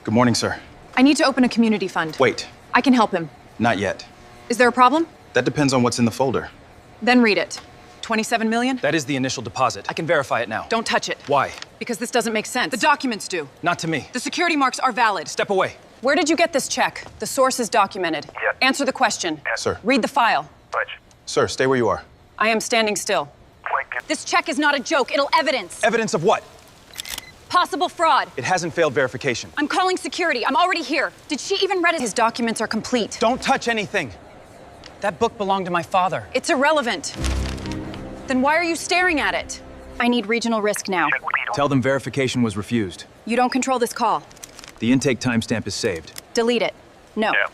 Good morning, sir. I need to open a community fund. Wait, I can help him. not yet. Is there a problem? That depends on what's in the folder. Then read it. 27 million? That is the initial deposit. I can verify it now. Don't touch it. Why? Because this doesn't make sense. The documents do. Not to me. The security marks are valid. Step away. Where did you get this check? The source is documented. Yeah. Answer the question. Sir. Read the file. Fudge. Sir, stay where you are. I am standing still. Blanket. This check is not a joke. It'll evidence. Evidence of what? Possible fraud. It hasn't failed verification. I'm calling security. I'm already here. Did she even read it? His documents are complete. Don't touch anything. That book belonged to my father. It's irrelevant. Then why are you staring at it? I need regional risk now. Check lead on. Tell them verification was refused. You don't control this call. The intake timestamp is saved. Delete it. No. Yeah.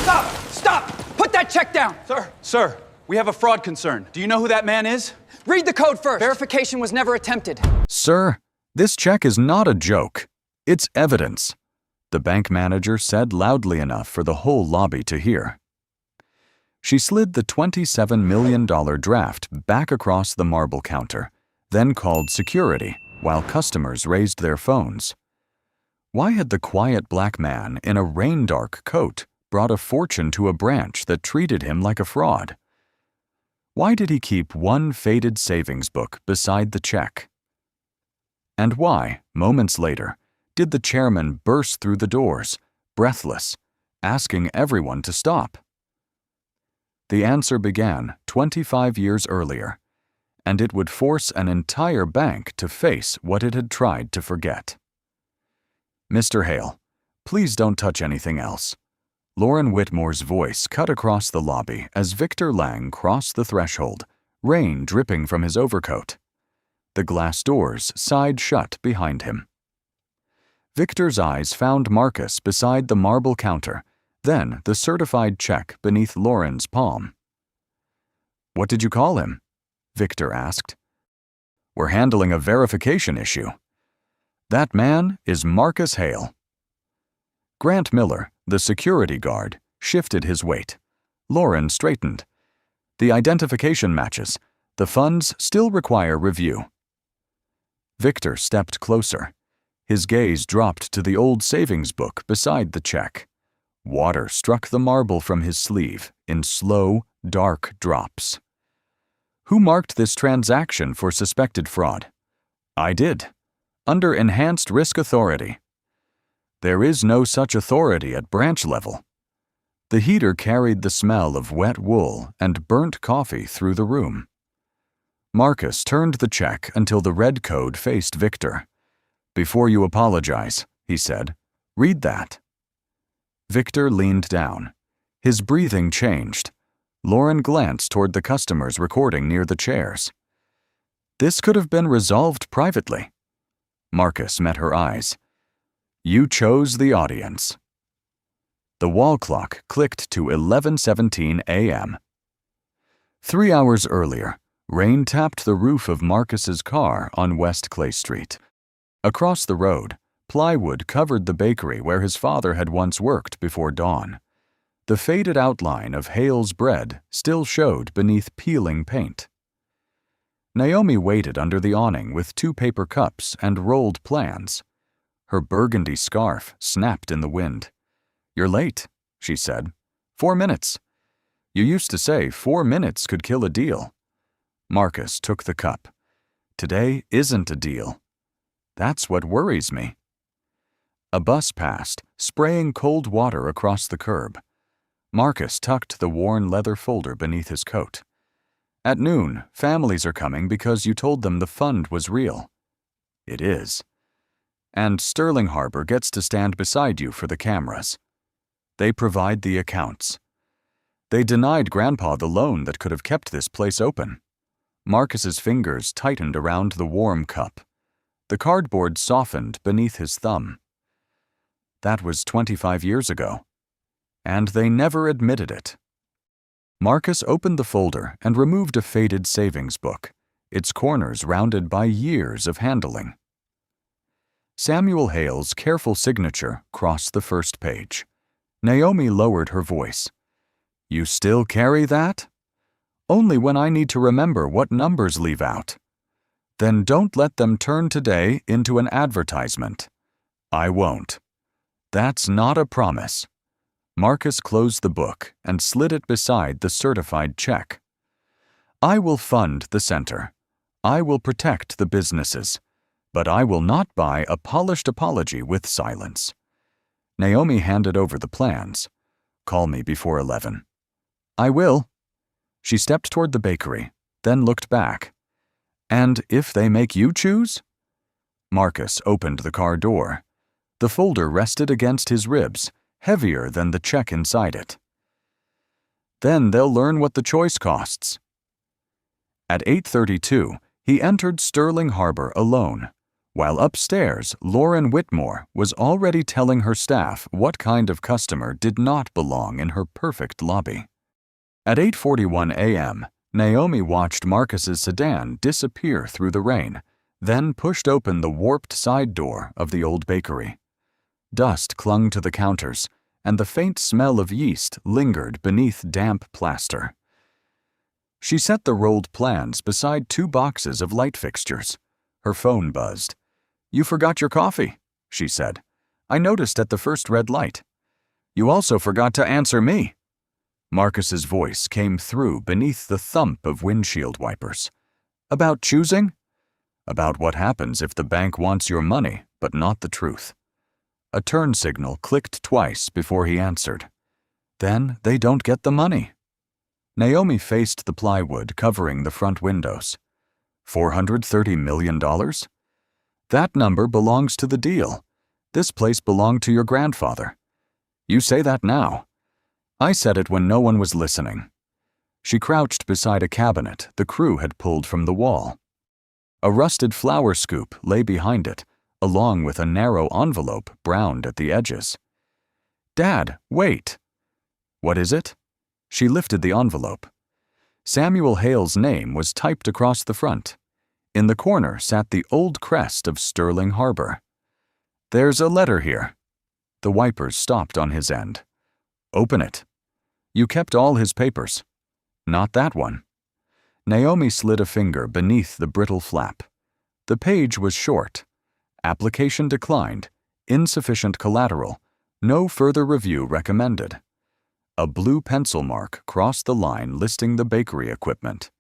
Stop! Stop! Put that check down! Sir, we have a fraud concern. Do you know who that man is? Read the code first. Verification was never attempted. Sir, this check is not a joke. It's evidence, the bank manager said loudly enough for the whole lobby to hear. She slid the $27 million draft back across the marble counter, then called security while customers raised their phones. Why had the quiet black man in a rain-dark coat brought a fortune to a branch that treated him like a fraud? Why did he keep one faded savings book beside the check? And why, moments later, did the chairman burst through the doors, breathless, asking everyone to stop? The answer began 25 years earlier, and it would force an entire bank to face what it had tried to forget. Mr. Hale, please don't touch anything else. Lauren Whitmore's voice cut across the lobby as Victor Lang crossed the threshold, rain dripping from his overcoat. The glass doors sighed shut behind him. Victor's eyes found Marcus beside the marble counter, then the certified check beneath Lauren's palm. "What did you call him?" Victor asked. "We're handling a verification issue." "That man is Marcus Hale." Grant Miller, the security guard, shifted his weight. Lauren straightened. "The identification matches. The funds still require review." Victor stepped closer. His gaze dropped to the old savings book beside the check. Water struck the marble from his sleeve in slow, dark drops. "Who marked this transaction for suspected fraud?" "I did. Under enhanced risk authority." "There is no such authority at branch level." The heater carried the smell of wet wool and burnt coffee through the room. Marcus turned the check until the red code faced Victor. "Before you apologize," he said, "read that." Victor leaned down. His breathing changed. Lauren glanced toward the customers recording near the chairs. "This could have been resolved privately." Marcus met her eyes. "You chose the audience." The wall clock clicked to 11:17 a.m. 3 hours earlier, rain tapped the roof of Marcus's car on West Clay Street. Across the road, plywood covered the bakery where his father had once worked before dawn. The faded outline of Hale's bread still showed beneath peeling paint. Naomi waited under the awning with 2 paper cups and rolled plans. Her burgundy scarf snapped in the wind. "You're late," she said. 4 minutes. You used to say 4 minutes could kill a deal." Marcus took the cup. "Today isn't a deal. That's what worries me." A bus passed, spraying cold water across the curb. Marcus tucked the worn leather folder beneath his coat. "At noon, families are coming because you told them the fund was real." "It is." "And Sterling Harbor gets to stand beside you for the cameras. They provide the accounts. They denied Grandpa the loan that could have kept this place open." Marcus's fingers tightened around the warm cup. The cardboard softened beneath his thumb. "That was 25 years ago. And they never admitted it." Marcus opened the folder and removed a faded savings book, its corners rounded by years of handling. Samuel Hale's careful signature crossed the first page. Naomi lowered her voice. "You still carry that?" "Only when I need to remember what numbers leave out." "Then don't let them turn today into an advertisement." "I won't." That's not a promise. Marcus closed the book and slid it beside the certified check. I will fund the center. I will protect the businesses. But I will not buy a polished apology with silence. Naomi handed over the plans. Call me before 11. I will. She stepped toward the bakery, then looked back. And if they make you choose? Marcus opened the car door. The folder rested against his ribs, heavier than the check inside it. Then they'll learn what the choice costs. At 8:32, he entered Sterling Harbor alone, while upstairs, Lauren Whitmore was already telling her staff what kind of customer did not belong in her perfect lobby. At 8:41 a.m., Naomi watched Marcus's sedan disappear through the rain, then pushed open the warped side door of the old bakery. Dust clung to the counters, and the faint smell of yeast lingered beneath damp plaster. She set the rolled plans beside 2 boxes of light fixtures. Her phone buzzed. You forgot your coffee, she said. I noticed at the first red light. You also forgot to answer me. Marcus's voice came through beneath the thump of windshield wipers. About choosing? About what happens if the bank wants your money, but not the truth. A turn signal clicked twice before he answered. Then they don't get the money. Naomi faced the plywood covering the front windows. $430 million? That number belongs to the deal. This place belonged to your grandfather. You say that now. I said it when no one was listening. She crouched beside a cabinet the crew had pulled from the wall. A rusted flour scoop lay behind it, along with a narrow envelope browned at the edges. Dad, wait. What is it? She lifted the envelope. Samuel Hale's name was typed across the front. In the corner sat the old crest of Sterling Harbor. There's a letter here. The wipers stopped on his end. Open it. You kept all his papers. Not that one. Naomi slid a finger beneath the brittle flap. The page was short. Application declined. Insufficient collateral. No further review recommended. A blue pencil mark crossed the line listing the bakery equipment.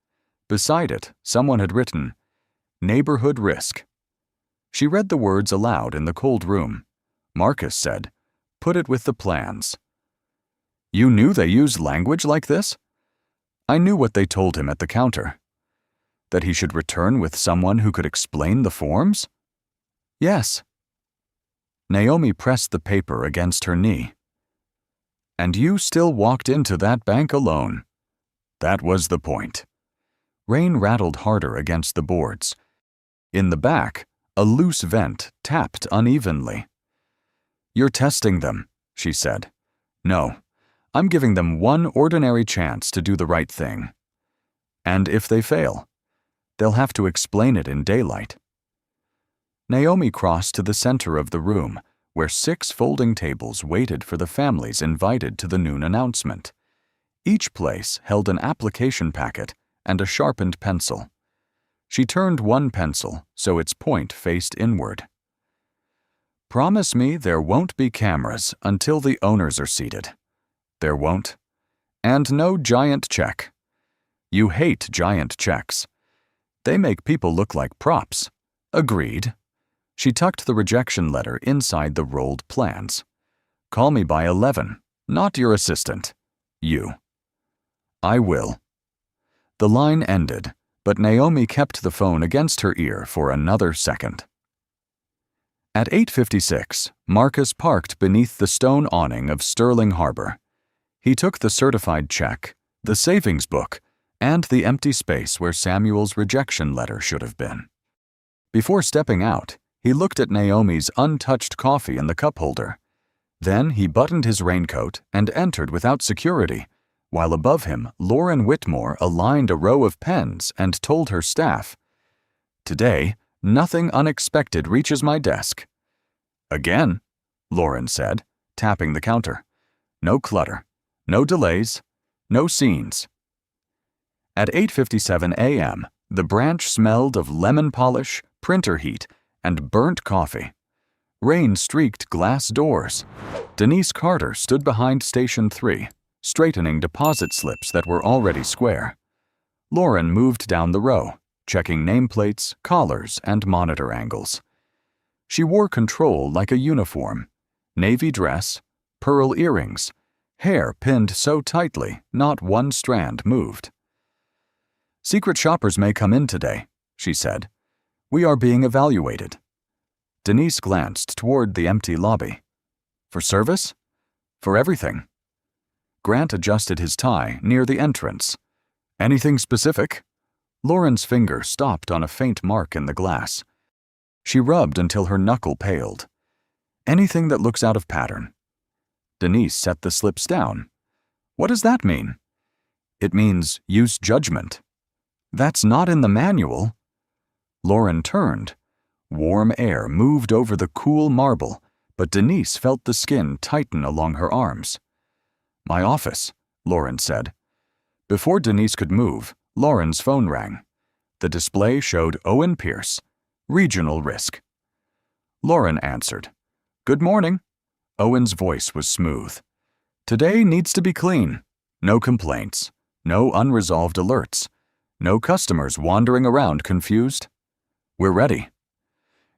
Beside it, someone had written, Neighborhood Risk. She read the words aloud in the cold room. Marcus said, Put it with the plans. You knew they used language like this? I knew what they told him at the counter. That he should return with someone who could explain the forms? Yes. Naomi pressed the paper against her knee. And you still walked into that bank alone. That was the point. Rain rattled harder against the boards. In the back, a loose vent tapped unevenly. You're testing them, she said. No, I'm giving them one ordinary chance to do the right thing. And if they fail, they'll have to explain it in daylight. Naomi crossed to the center of the room, where 6 folding tables waited for the families invited to the noon announcement. Each place held an application packet and a sharpened pencil. She turned one pencil so its point faced inward. Promise me there won't be cameras until the owners are seated. There won't. And no giant check. You hate giant checks. They make people look like props. Agreed. She tucked the rejection letter inside the rolled plans. Call me by 11, not your assistant. You. I will. The line ended, but Naomi kept the phone against her ear for another second. At 8:56, Marcus parked beneath the stone awning of Sterling Harbor. He took the certified check, the savings book, and the empty space where Samuel's rejection letter should have been. Before stepping out, he looked at Naomi's untouched coffee in the cup holder. Then he buttoned his raincoat and entered without security, while above him Lauren Whitmore aligned a row of pens and told her staff, Today, nothing unexpected reaches my desk. Again, Lauren said, tapping the counter. No clutter, no delays, no scenes. At 8:57 a.m., the branch smelled of lemon polish, printer heat, and burnt coffee. Rain streaked glass doors. Denise Carter stood behind Station 3, straightening deposit slips that were already square. Lauren moved down the row, checking nameplates, collars, and monitor angles. She wore control like a uniform: navy dress, pearl earrings, hair pinned so tightly not one strand moved. "Secret shoppers may come in today," she said. "We are being evaluated." Denise glanced toward the empty lobby. "For service? For everything." Grant adjusted his tie near the entrance. "Anything specific?" Lauren's finger stopped on a faint mark in the glass. She rubbed until her knuckle paled. "Anything that looks out of pattern." Denise set the slips down. "What does that mean?" "It means use judgment." "That's not in the manual." Lauren turned. Warm air moved over the cool marble, but Denise felt the skin tighten along her arms. "My office," Lauren said. Before Denise could move, Lauren's phone rang. The display showed Owen Pierce, Regional Risk. Lauren answered. "Good morning." Owen's voice was smooth. "Today needs to be clean. No complaints. No unresolved alerts. No customers wandering around confused. We're ready.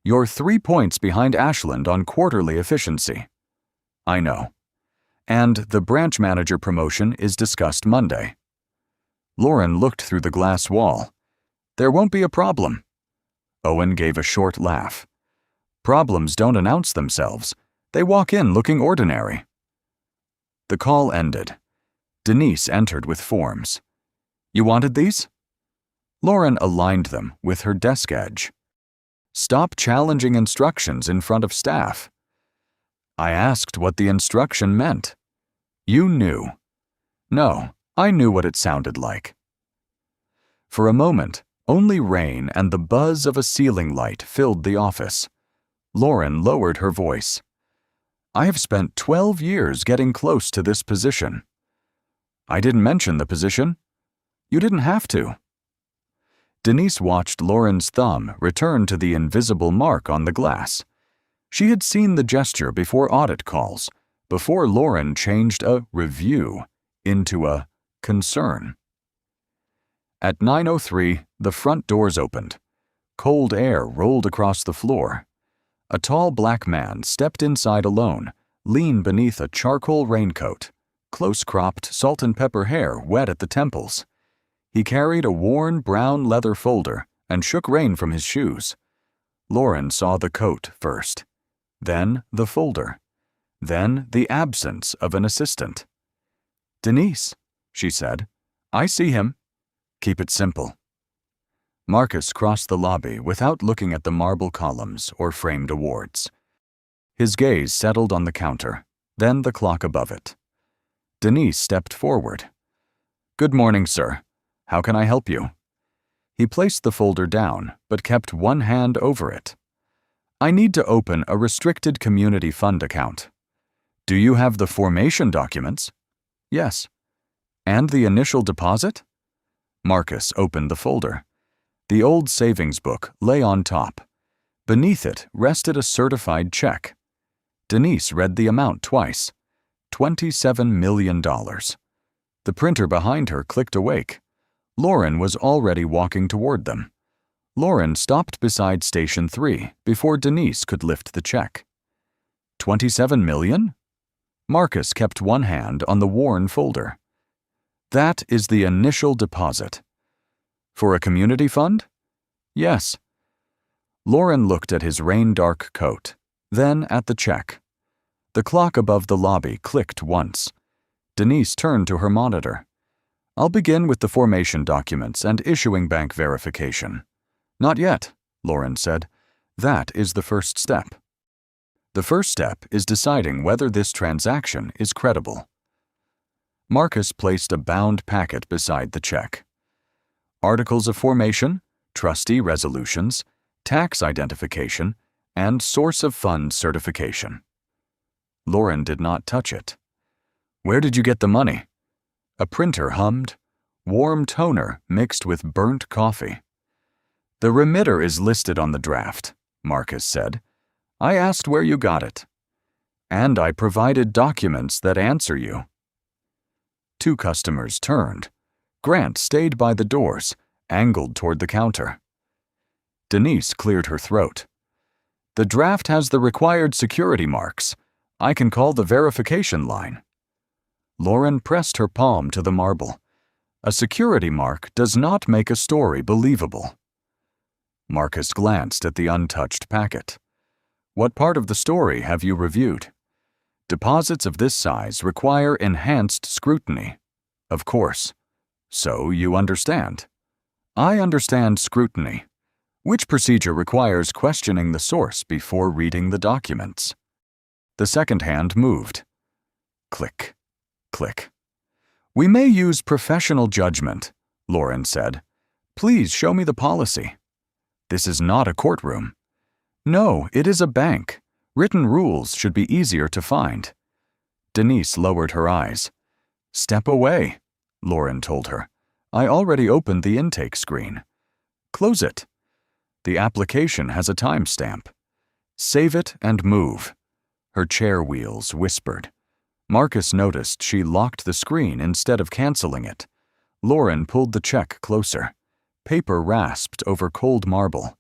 You're 3 points behind Ashland on quarterly efficiency." "I know. And the branch manager promotion is discussed Monday." Lauren looked through the glass wall. "There won't be a problem." Owen gave a short laugh. "Problems don't announce themselves. They walk in looking ordinary." The call ended. Denise entered with forms. "You wanted these?" Lauren aligned them with her desk edge. "Stop challenging instructions in front of staff." "I asked what the instruction meant." "You knew." "No, I knew what it sounded like." For a moment, only rain and the buzz of a ceiling light filled the office. Lauren lowered her voice. "I have spent 12 years getting close to this position." "I didn't mention the position." "You didn't have to." Denise watched Lauren's thumb return to the invisible mark on the glass. She had seen the gesture before audit calls, before Lauren changed a review into a concern. At 9:03, the front doors opened. Cold air rolled across the floor. A tall black man stepped inside alone, lean beneath a charcoal raincoat, close-cropped salt and pepper hair wet at the temples. He carried a worn brown leather folder and shook rain from his shoes. Lauren saw the coat first, then the folder, then the absence of an assistant. "Denise," she said, "I see him. Keep it simple." Marcus crossed the lobby without looking at the marble columns or framed awards. His gaze settled on the counter, then the clock above it. Denise stepped forward. "Good morning, sir. How can I help you?" He placed the folder down, but kept one hand over it. "I need to open a restricted community fund account." "Do you have the formation documents?" "Yes." "And the initial deposit?" Marcus opened the folder. The old savings book lay on top. Beneath it rested a certified check. Denise read the amount twice. $27 million. The printer behind her clicked awake. Lauren was already walking toward them. Lauren stopped beside Station 3 before Denise could lift the check. $27 million? Marcus kept one hand on the worn folder. "That is the initial deposit." "For a community fund?" "Yes." Lauren looked at his rain-dark coat, then at the check. The clock above the lobby clicked once. Denise turned to her monitor. "I'll begin with the formation documents and issuing bank verification." "Not yet," Lauren said. "That is the first step." The first step is deciding whether this transaction is credible. Marcus placed a bound packet beside the check. Articles of formation, trustee resolutions, tax identification, and source of funds certification. Lauren did not touch it. "Where did you get the money?" A printer hummed. Warm toner mixed with burnt coffee. "The remitter is listed on the draft," Marcus said. I asked where you got it. And I provided documents that answer you. Two customers turned. Grant stayed by the doors, angled toward the counter. Denise cleared her throat. The draft has the required security marks. I can call the verification line. Lauren pressed her palm to the marble. A security mark does not make a story believable. Marcus glanced at the untouched packet. What part of the story have you reviewed? Deposits of this size require enhanced scrutiny. Of course. So you understand. I understand scrutiny. Which procedure requires questioning the source before reading the documents? The second hand moved. Click, click. We may use professional judgment, Lauren said. Please show me the policy. This is not a courtroom. No, it is a bank. Written rules should be easier to find. Denise lowered her eyes. Step away, Lauren told her. I already opened the intake screen. Close it. The application has a timestamp. Save it and move. Her chair wheels whispered. Marcus noticed she locked the screen instead of canceling it. Lauren pulled the check closer. Paper rasped over cold marble.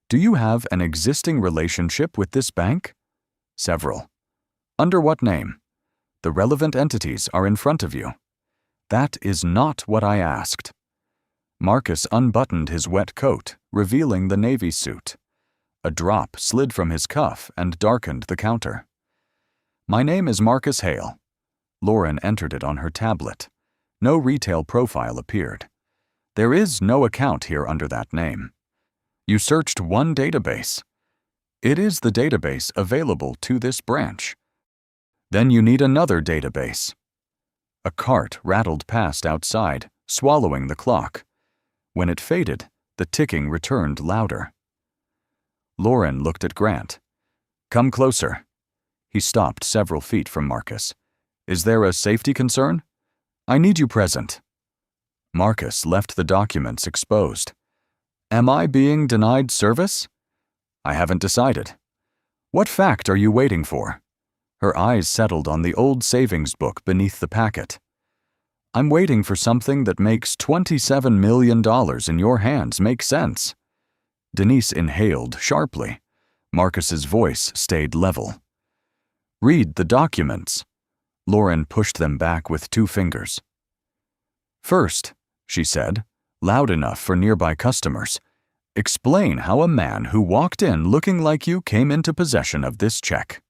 Do you have an existing relationship with this bank? Several. Under what name? The relevant entities are in front of you. That is not what I asked. Marcus unbuttoned his wet coat, revealing the navy suit. A drop slid from his cuff and darkened the counter. My name is Marcus Hale. Lauren entered it on her tablet. No retail profile appeared. There is no account here under that name. You searched one database. It is the database available to this branch. Then you need another database. A cart rattled past outside, swallowing the clock. When it faded, the ticking returned louder. Lauren looked at Grant. Come closer. He stopped several feet from Marcus. Is there a safety concern? I need you present. Marcus left the documents exposed. Am I being denied service? I haven't decided. What fact are you waiting for? Her eyes settled on the old savings book beneath the packet. I'm waiting for something that makes $27 million in your hands make sense. Denise inhaled sharply. Marcus's voice stayed level. Read the documents. Lauren pushed them back with 2 fingers. First, she said, loud enough for nearby customers, explain how a man who walked in looking like you came into possession of this check.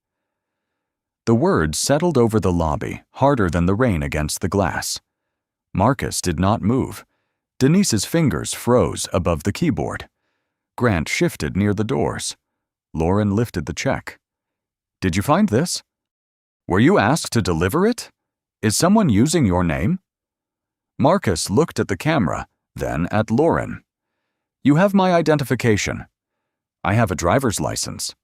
The words settled over the lobby, harder than the rain against the glass. Marcus did not move. Denise's fingers froze above the keyboard. Grant shifted near the doors. Lauren lifted the check. Did you find this? Were you asked to deliver it? Is someone using your name? Marcus looked at the camera, then at Lauren. You have my identification. I have a driver's license.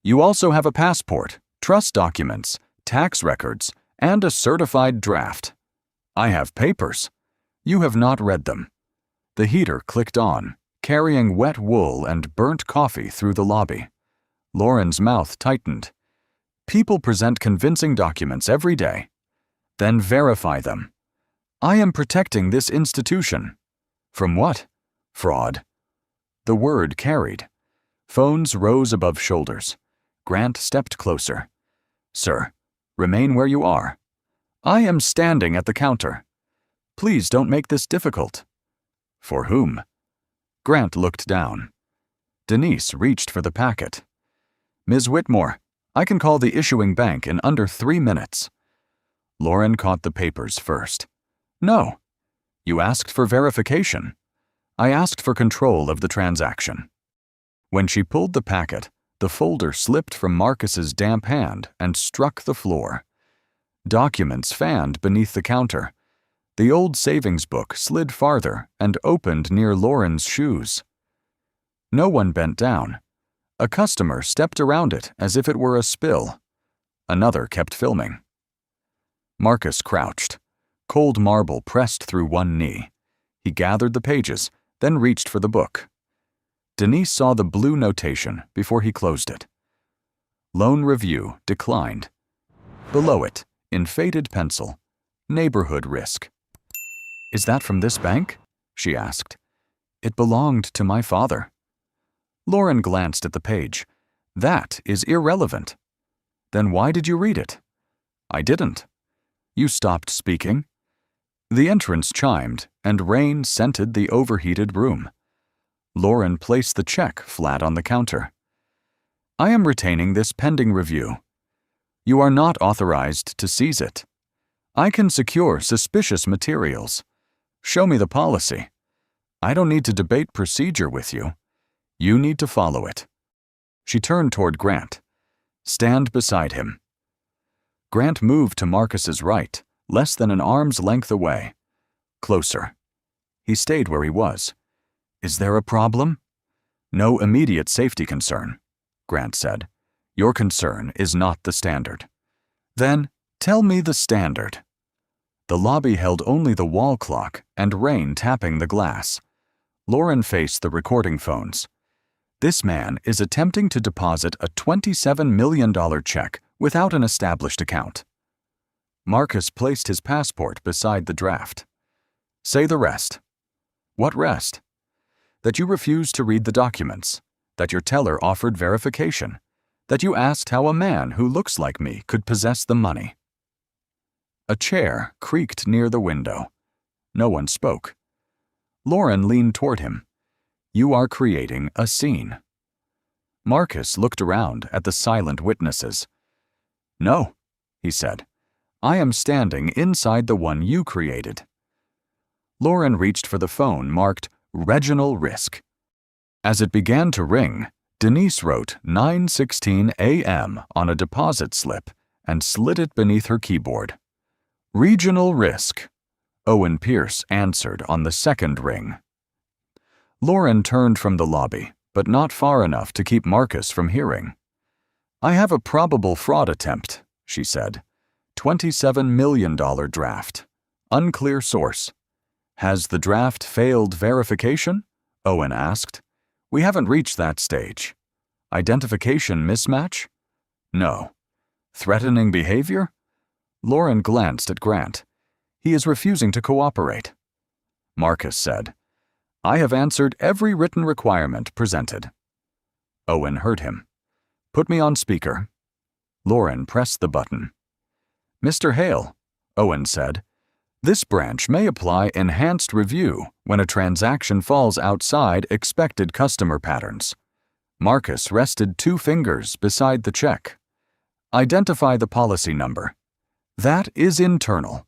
You also have a passport, trust documents, tax records, and a certified draft. I have papers. You have not read them. The heater clicked on, carrying wet wool and burnt coffee through the lobby. Lauren's mouth tightened. People present convincing documents every day. Then verify them. I am protecting this institution. From what? Fraud. The word carried. Phones rose above shoulders. Grant stepped closer. Sir, remain where you are. I am standing at the counter. Please don't make this difficult. For whom? Grant looked down. Denise reached for the packet. Ms. Whitmore, I can call the issuing bank in under 3 minutes. Lauren caught the papers first. No. You asked for verification. I asked for control of the transaction. When she pulled the packet, the folder slipped from Marcus's damp hand and struck the floor. Documents fanned beneath the counter. The old savings book slid farther and opened near Lauren's shoes. No one bent down. A customer stepped around it as if it were a spill. Another kept filming. Marcus crouched. Cold marble pressed through one knee. He gathered the pages, then reached for the book. Denise saw the blue notation before he closed it. Loan review declined. Below it, in faded pencil, neighborhood risk. Is that from this bank? She asked. It belonged to my father. Lauren glanced at the page. That is irrelevant. Then why did you read it? I didn't. You stopped speaking? The entrance chimed, and rain scented the overheated room. Lauren placed the check flat on the counter. I am retaining this pending review. You are not authorized to seize it. I can secure suspicious materials. Show me the policy. I don't need to debate procedure with you. You need to follow it. She turned toward Grant. Stand beside him. Grant moved to Marcus's right, less than an arm's length away. Closer. He stayed where he was. Is there a problem? No immediate safety concern, Grant said. Your concern is not the standard. Then, tell me the standard. The lobby held only the wall clock and rain tapping the glass. Lauren faced the recording phones. This man is attempting to deposit a $27 million check without an established account. Marcus placed his passport beside the draft. Say the rest. What rest? That you refused to read the documents, that your teller offered verification, that you asked how a man who looks like me could possess the money. A chair creaked near the window. No one spoke. Lauren leaned toward him. You are creating a scene. Marcus looked around at the silent witnesses. No, he said. I am standing inside the one you created. Lauren reached for the phone marked Regional Risk. As it began to ring, Denise wrote 9:16 a.m. on a deposit slip and slid it beneath her keyboard. Regional Risk. Owen Pierce answered on the second ring. Lauren turned from the lobby, but not far enough to keep Marcus from hearing. I have a probable fraud attempt, she said. $27 million draft. Unclear source. Has the draft failed verification? Owen asked. We haven't reached that stage. Identification mismatch? No. Threatening behavior? Lauren glanced at Grant. He is refusing to cooperate. Marcus said, I have answered every written requirement presented. Owen heard him. Put me on speaker. Lauren pressed the button. Mr. Hale, Owen said, this branch may apply enhanced review when a transaction falls outside expected customer patterns. Marcus rested 2 fingers beside the check. Identify the policy number. That is internal.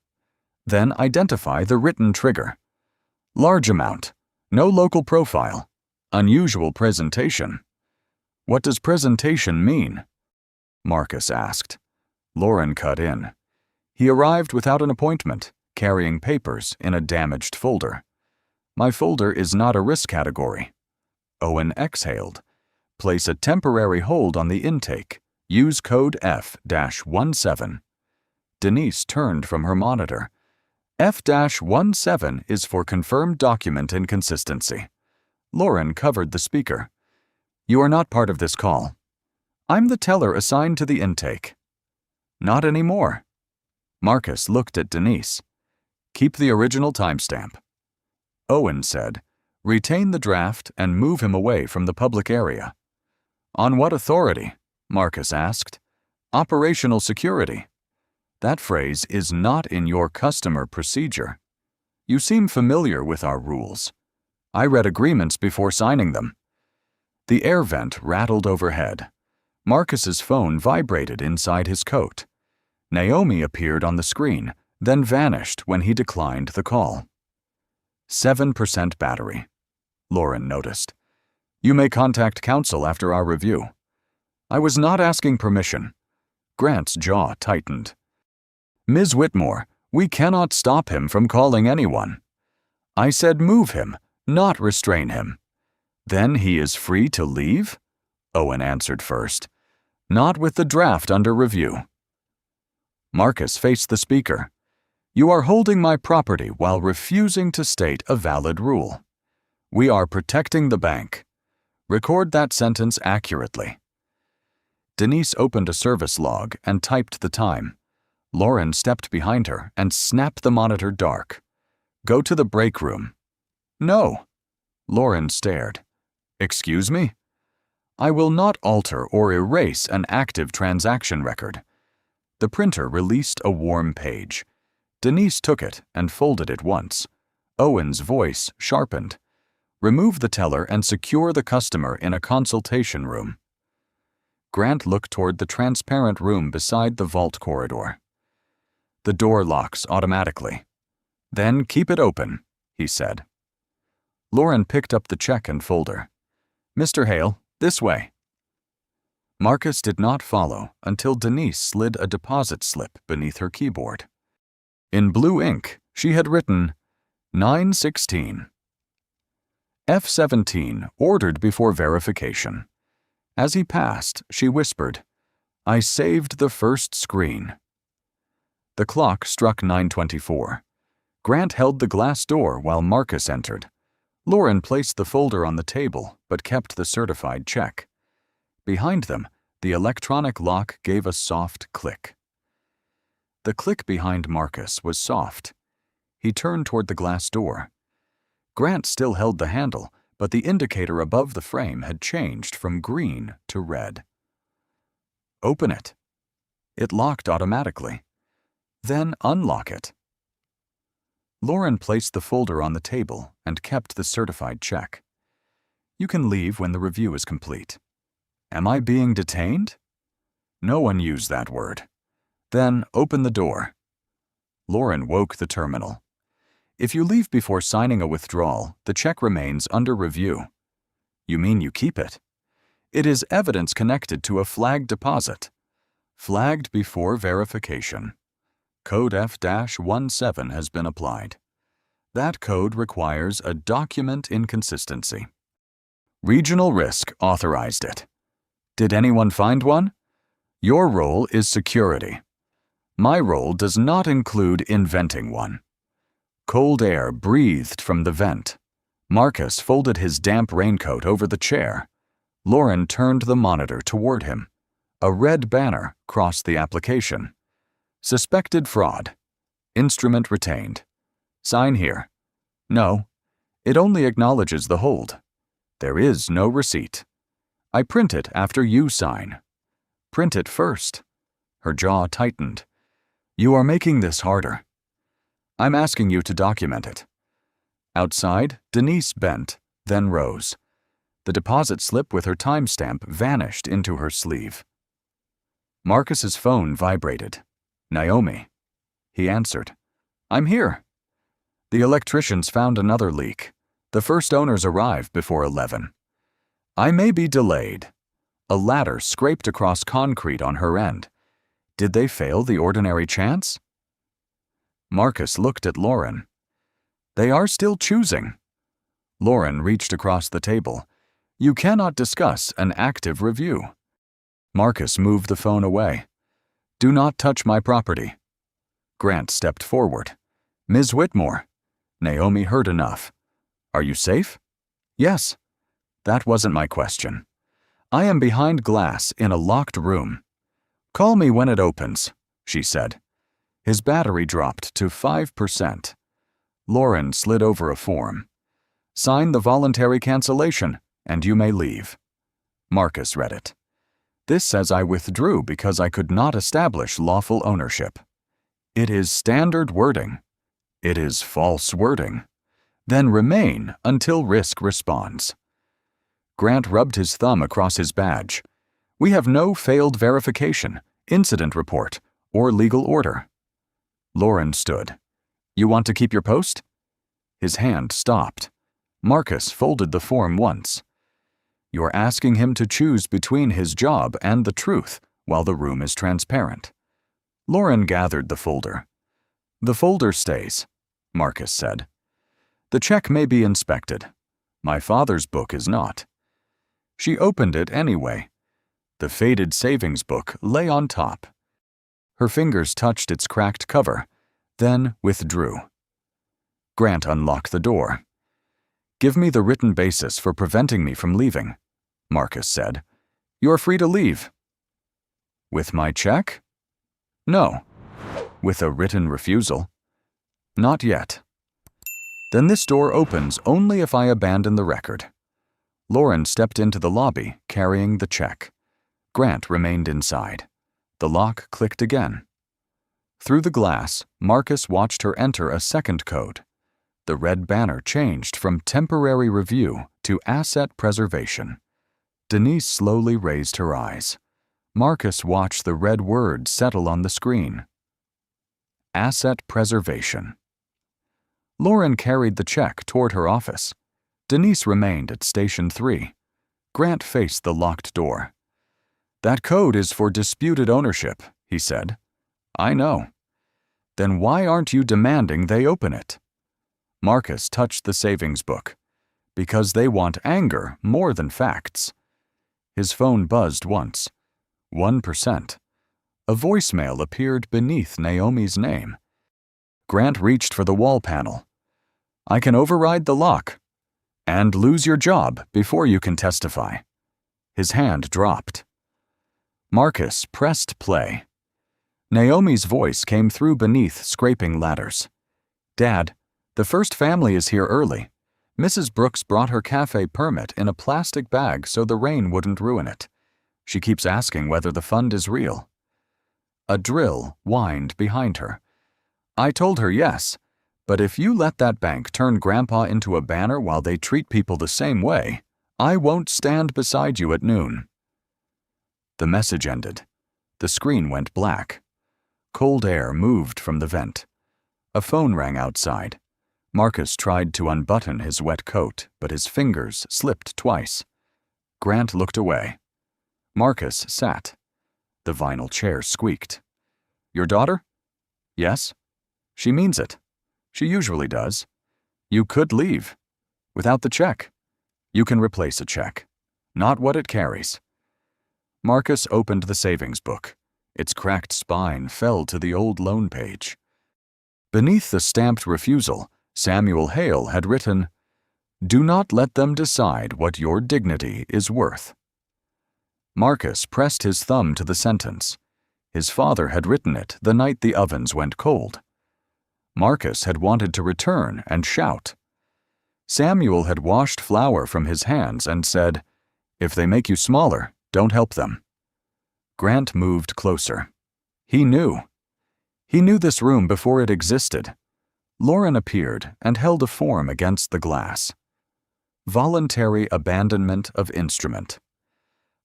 Then identify the written trigger. Large amount. No local profile. Unusual presentation. What does presentation mean? Marcus asked. Lauren cut in. He arrived without an appointment, carrying papers in a damaged folder. My folder is not a risk category. Owen exhaled. Place a temporary hold on the intake. Use code F-17. Denise turned from her monitor. F-17 is for confirmed document inconsistency. Lauren covered the speaker. You are not part of this call. I'm the teller assigned to the intake. Not anymore. Marcus looked at Denise. Keep the original timestamp. Owen said, retain the draft and move him away from the public area. On what authority? Marcus asked. Operational security. That phrase is not in your customer procedure. You seem familiar with our rules. I read agreements before signing them. The air vent rattled overhead. Marcus's phone vibrated inside his coat. Naomi appeared on the screen, then vanished when he declined the call. 7% battery. Lauren noticed. You may contact counsel after our review. I was not asking permission. Grant's jaw tightened. Ms. Whitmore, we cannot stop him from calling anyone. I said move him, not restrain him. Then he is free to leave? Owen answered first. Not with the draft under review. Marcus faced the speaker. You are holding my property while refusing to state a valid rule. We are protecting the bank. Record that sentence accurately. Denise opened a service log and typed the time. Lauren stepped behind her and snapped the monitor dark. Go to the break room. No. Lauren stared. Excuse me? I will not alter or erase an active transaction record. The printer released a warm page. Denise took it and folded it once. Owen's voice sharpened. Remove the teller and secure the customer in a consultation room. Grant looked toward the transparent room beside the vault corridor. The door locks automatically. Then keep it open, he said. Lauren picked up the check and folder. Mr. Hale, this way. Marcus did not follow until Denise slid a deposit slip beneath her keyboard. In blue ink, she had written 916. F-17 ordered before verification. As he passed, she whispered, I saved the first screen. The clock struck 9:24. Grant held the glass door while Marcus entered. Lauren placed the folder on the table, but kept the certified check. Behind them, the electronic lock gave a soft click. The click behind Marcus was soft. He turned toward the glass door. Grant still held the handle, but the indicator above the frame had changed from green to red. Open it. It locked automatically. Then unlock it. Lauren placed the folder on the table and kept the certified check. You can leave when the review is complete. Am I being detained? No one used that word. Then open the door. Lauren woke the terminal. If you leave before signing a withdrawal, the check remains under review. You mean you keep it? It is evidence connected to a flagged deposit. Flagged before verification. Code F-17 has been applied. That code requires a document inconsistency. Regional Risk authorized it. Did anyone find one? Your role is security. My role does not include inventing one. Cold air breathed from the vent. Marcus folded his damp raincoat over the chair. Lauren turned the monitor toward him. A red banner crossed the application. Suspected fraud. Instrument retained. Sign here. No, it only acknowledges the hold. There is no receipt. I print it after you sign. Print it first. Her jaw tightened. You are making this harder. I'm asking you to document it. Outside, Denise bent, then rose. The deposit slip with her timestamp vanished into her sleeve. Marcus's phone vibrated. Naomi. He answered. I'm here. The electricians found another leak. The first owners arrived before 11. I may be delayed. A ladder scraped across concrete on her end. Did they fail the ordinary chance? Marcus looked at Lauren. They are still choosing. Lauren reached across the table. You cannot discuss an active review. Marcus moved the phone away. Do not touch my property. Grant stepped forward. Ms. Whitmore. Naomi heard enough. Are you safe? Yes. That wasn't my question. I am behind glass in a locked room. Call me when it opens, she said. His battery dropped to 5%. Lauren slid over a form. Sign the voluntary cancellation, and you may leave. Marcus read it. This says I withdrew because I could not establish lawful ownership. It is standard wording. It is false wording. Then remain until Risk responds. Grant rubbed his thumb across his badge. We have no failed verification, incident report, or legal order. Lauren stood. You want to keep your post? His hand stopped. Marcus folded the form once. You're asking him to choose between his job and the truth while the room is transparent. Lauren gathered the folder. The folder stays, Marcus said. The check may be inspected. My father's book is not. She opened it anyway. The faded savings book lay on top. Her fingers touched its cracked cover, then withdrew. Grant unlocked the door. Give me the written basis for preventing me from leaving, Marcus said. You're free to leave. With my check? No. With a written refusal? Not yet. Then this door opens only if I abandon the record. Lauren stepped into the lobby, carrying the check. Grant remained inside. The lock clicked again. Through the glass, Marcus watched her enter a second code. The red banner changed from temporary review to asset preservation. Denise slowly raised her eyes. Marcus watched the red word settle on the screen. Asset preservation. Lauren carried the check toward her office. Denise remained at Station 3. Grant faced the locked door. That code is for disputed ownership, he said. I know. Then why aren't you demanding they open it? Marcus touched the savings book. Because they want anger more than facts. His phone buzzed once. 1%. A voicemail appeared beneath Naomi's name. Grant reached for the wall panel. I can override the lock. And lose your job before you can testify. His hand dropped. Marcus pressed play. Naomi's voice came through beneath scraping ladders. Dad, the first family is here early. Mrs. Brooks brought her cafe permit in a plastic bag so the rain wouldn't ruin it. She keeps asking whether the fund is real. A drill whined behind her. I told her yes, but if you let that bank turn Grandpa into a banner while they treat people the same way, I won't stand beside you at noon. The message ended. The screen went black. Cold air moved from the vent. A phone rang outside. Marcus tried to unbutton his wet coat, but his fingers slipped twice. Grant looked away. Marcus sat. The vinyl chair squeaked. Your daughter? Yes. She means it. She usually does. You could leave. Without the check. You can replace a check. Not what it carries. Marcus opened the savings book. Its cracked spine fell to the old loan page. Beneath the stamped refusal, Samuel Hale had written, Do not let them decide what your dignity is worth. Marcus pressed his thumb to the sentence. His father had written it the night the ovens went cold. Marcus had wanted to return and shout. Samuel had washed flour from his hands and said, If they make you smaller, don't help them. Grant moved closer. He knew. He knew this room before it existed. Lauren appeared and held a form against the glass. Voluntary abandonment of instrument.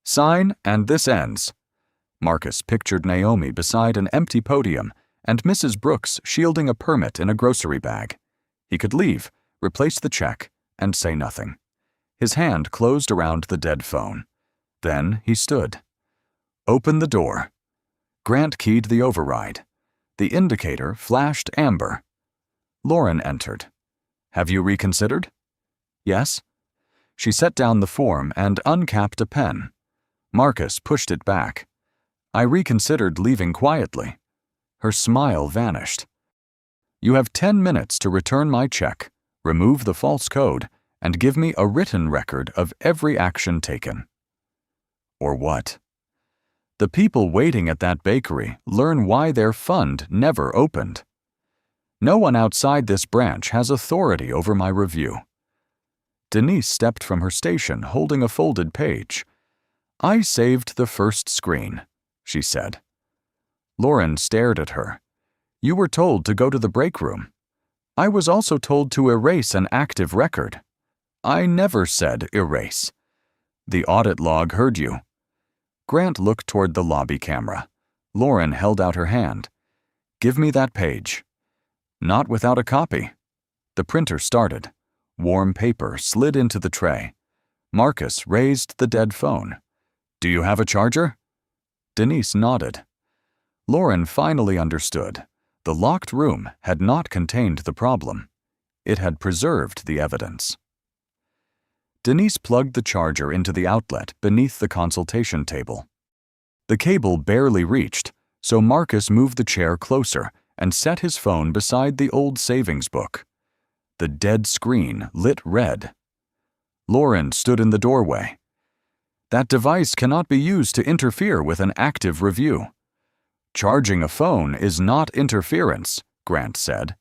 Sign and this ends. Marcus pictured Naomi beside an empty podium and Mrs. Brooks shielding a permit in a grocery bag. He could leave, replace the check, and say nothing. His hand closed around the dead phone. Then he stood. Open the door. Grant keyed the override. The indicator flashed amber. Lauren entered. Have you reconsidered? Yes. She set down the form and uncapped a pen. Marcus pushed it back. I reconsidered leaving quietly. Her smile vanished. You have 10 minutes to return my check, remove the false code, and give me a written record of every action taken. Or what? The people waiting at that bakery learn why their fund never opened. No one outside this branch has authority over my review. Denise stepped from her station holding a folded page. I saved the first screen, she said. Lauren stared at her. You were told to go to the break room. I was also told to erase an active record. I never said erase. The audit log heard you. Grant looked toward the lobby camera. Lauren held out her hand. Give me that page. Not without a copy. The printer started. Warm paper slid into the tray. Marcus raised the dead phone. Do you have a charger? Denise nodded. Lauren finally understood. The locked room had not contained the problem. It had preserved the evidence. Denise plugged the charger into the outlet beneath the consultation table. The cable barely reached, so Marcus moved the chair closer and set his phone beside the old savings book. The dead screen lit red. Lauren stood in the doorway. That device cannot be used to interfere with an active review. Charging a phone is not interference, Grant said.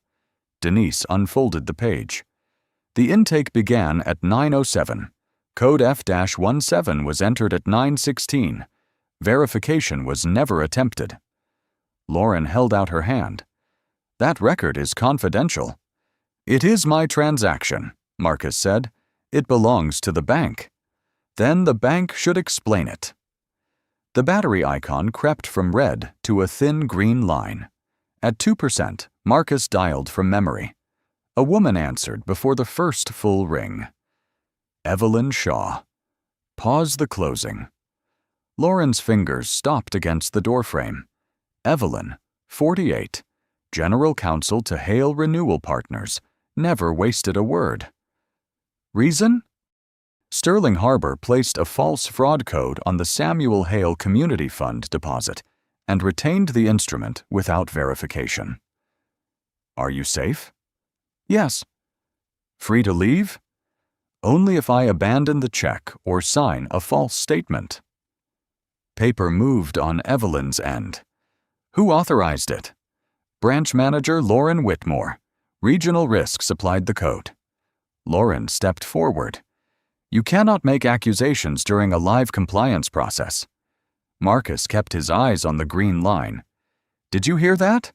Denise unfolded the page. The intake began at 9:07. Code F-17 was entered at 9:16. Verification was never attempted. Lauren held out her hand. That record is confidential. It is my transaction, Marcus said. It belongs to the bank. Then the bank should explain it. The battery icon crept from red to a thin green line. At 2%, Marcus dialed from memory. A woman answered before the first full ring. Evelyn Shaw. Pause the closing. Lauren's fingers stopped against the doorframe. Evelyn, 48, General Counsel to Hale Renewal Partners, never wasted a word. Reason? Sterling Harbor placed a false fraud code on the Samuel Hale Community Fund deposit and retained the instrument without verification. Are you safe? Yes. Free to leave? Only if I abandon the check or sign a false statement. Paper moved on Evelyn's end. Who authorized it? Branch Manager Lauren Whitmore. Regional Risk supplied the code. Lauren stepped forward. You cannot make accusations during a live compliance process. Marcus kept his eyes on the green line. Did you hear that?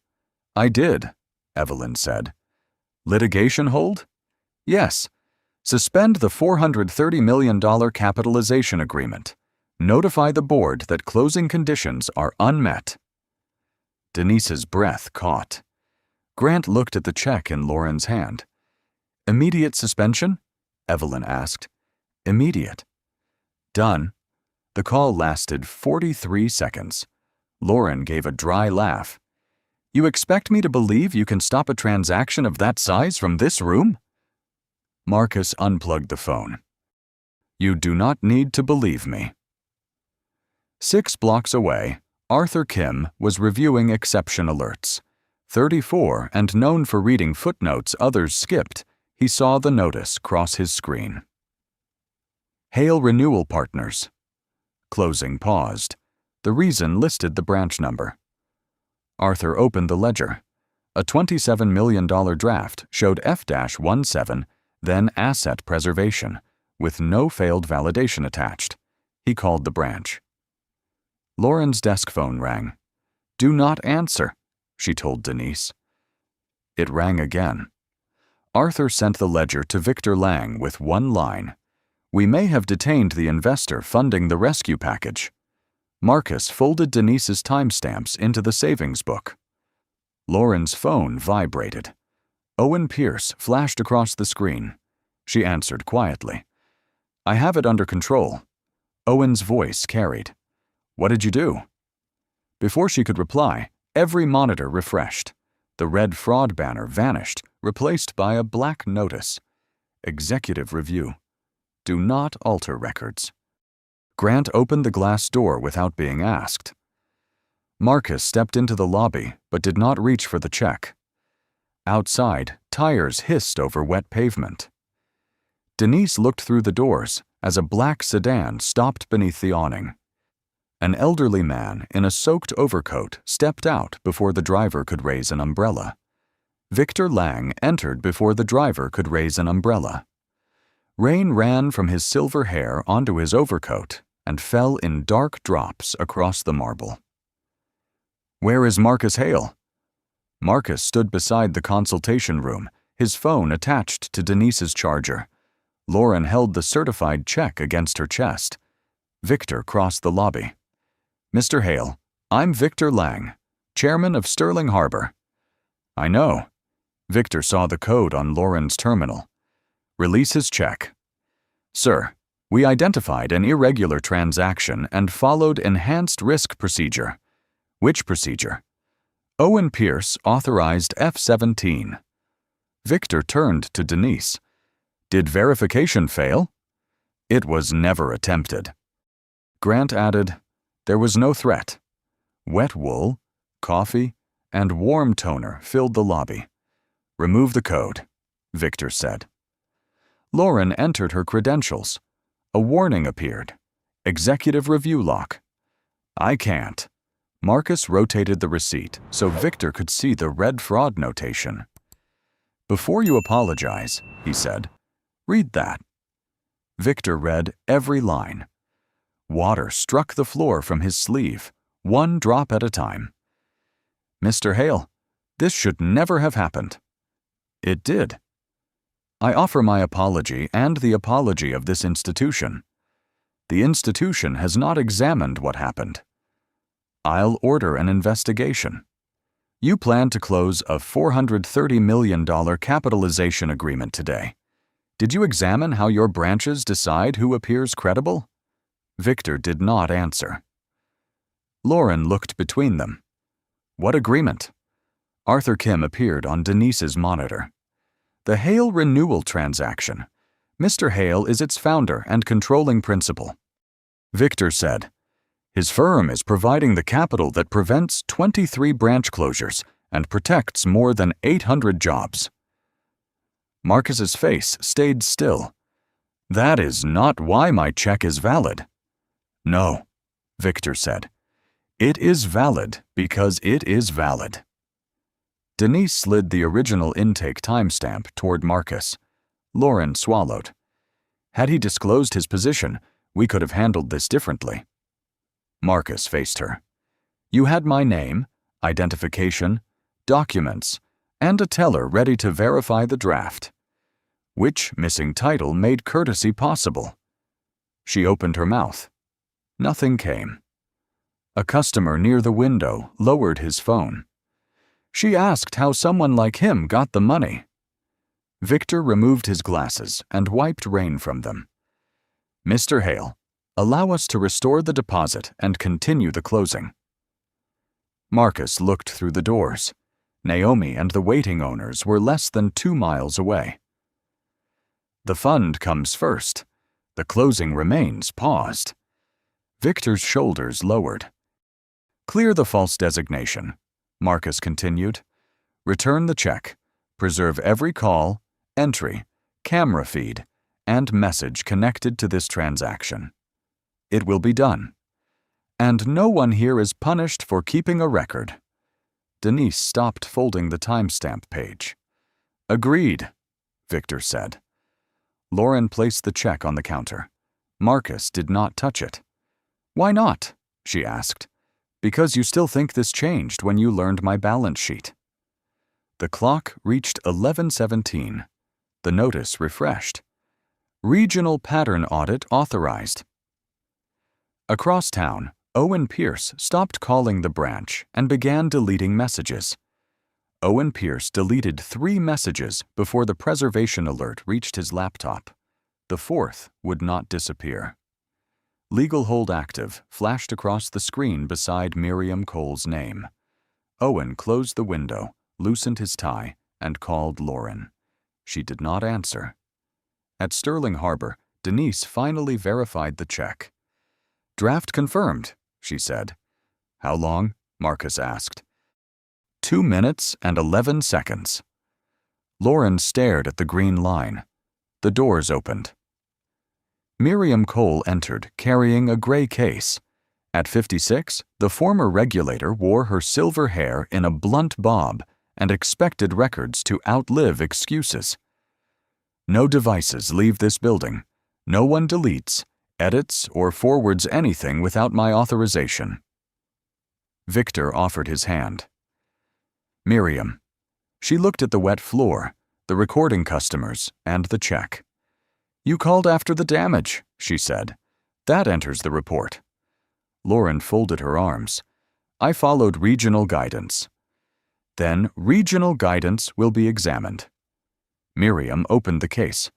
I did, Evelyn said. Litigation hold? Yes. Suspend the $430 million capitalization agreement. Notify the board that closing conditions are unmet. Denise's breath caught. Grant looked at the check in Lauren's hand. Immediate suspension? Evelyn asked. Immediate. Done. The call lasted 43 seconds. Lauren gave a dry laugh. You expect me to believe you can stop a transaction of that size from this room? Marcus unplugged the phone. You do not need to believe me. 6 blocks away, Arthur Kim was reviewing exception alerts. 34 and known for reading footnotes others skipped, he saw the notice cross his screen. Hale Renewal Partners. Closing paused. The reason listed the branch number. Arthur opened the ledger. A $27 million draft showed F-17, then asset preservation, with no failed validation attached. He called the branch. Lauren's desk phone rang. Do not answer, she told Denise. It rang again. Arthur sent the ledger to Victor Lang with one line. We may have detained the investor funding the rescue package. Marcus folded Denise's timestamps into the savings book. Lauren's phone vibrated. Owen Pierce flashed across the screen. She answered quietly. I have it under control. Owen's voice carried. What did you do? Before she could reply, every monitor refreshed. The red fraud banner vanished, replaced by a black notice. Executive review. Do not alter records. Grant opened the glass door without being asked. Marcus stepped into the lobby, but did not reach for the check. Outside, tires hissed over wet pavement. Denise looked through the doors as a black sedan stopped beneath the awning. An elderly man in a soaked overcoat stepped out before the driver could raise an umbrella. Victor Lang entered before the driver could raise an umbrella. Rain ran from his silver hair onto his overcoat and fell in dark drops across the marble. Where is Marcus Hale? Marcus stood beside the consultation room, his phone attached to Denise's charger. Lauren held the certified check against her chest. Victor crossed the lobby. Mr. Hale, I'm Victor Lang, chairman of Sterling Harbor. I know. Victor saw the code on Lauren's terminal. Release his check. Sir, we identified an irregular transaction and followed enhanced risk procedure. Which procedure? Owen Pierce authorized F-17. Victor turned to Denise. Did verification fail? It was never attempted. Grant added, there was no threat. Wet wool, coffee, and warm toner filled the lobby. Remove the code, Victor said. Lauren entered her credentials. A warning appeared. Executive review lock. I can't. Marcus rotated the receipt so Victor could see the red fraud notation. Before you apologize, he said, read that. Victor read every line. Water struck the floor from his sleeve, one drop at a time. Mr. Hale, this should never have happened. It did. I offer my apology and the apology of this institution. The institution has not examined what happened. I'll order an investigation. You plan to close a $430 million capitalization agreement today. Did you examine how your branches decide who appears credible? Victor did not answer. Lauren looked between them. What agreement? Arthur Kim appeared on Denise's monitor. The Hale renewal transaction. Mr. Hale is its founder and controlling principal. Victor said, his firm is providing the capital that prevents 23 branch closures and protects more than 800 jobs. Marcus's face stayed still. That is not why my check is valid. No, Victor said. It is valid because it is valid. Denise slid the original intake timestamp toward Marcus. Lauren swallowed. Had he disclosed his position, we could have handled this differently. Marcus faced her. You had my name, identification, documents, and a teller ready to verify the draft. Which missing title made courtesy possible? She opened her mouth. Nothing came. A customer near the window lowered his phone. She asked how someone like him got the money. Victor removed his glasses and wiped rain from them. Mr. Hale, allow us to restore the deposit and continue the closing. Marcus looked through the doors. Naomi and the waiting owners were less than 2 miles away. The fund comes first. The closing remains paused. Victor's shoulders lowered. Clear the false designation, Marcus continued. Return the check. Preserve every call, entry, camera feed, and message connected to this transaction. It will be done. And no one here is punished for keeping a record. Denise stopped folding the timestamp page. Agreed, Victor said. Lauren placed the check on the counter. Marcus did not touch it. Why not? She asked. Because you still think this changed when you learned my balance sheet. The clock reached 11:17. The notice refreshed. Regional pattern audit authorized. Across town, Owen Pierce stopped calling the branch and began deleting messages. Owen Pierce deleted 3 messages before the preservation alert reached his laptop. The 4th would not disappear. Legal hold active flashed across the screen beside Miriam Cole's name. Owen closed the window, loosened his tie, and called Lauren. She did not answer. At Sterling Harbor, Denise finally verified the check. Draft confirmed, she said. How long? Marcus asked. 2 minutes and 11 seconds. Lauren stared at the green line. The doors opened. Miriam Cole entered, carrying a gray case. At 56, the former regulator wore her silver hair in a blunt bob and expected records to outlive excuses. No devices leave this building. No one deletes, edits, or forwards anything without my authorization. Victor offered his hand. Miriam. She looked at the wet floor, the recording customers, and the check. You called after the damage, she said. That enters the report. Lauren folded her arms. I followed regional guidance. Then regional guidance will be examined. Miriam opened the case.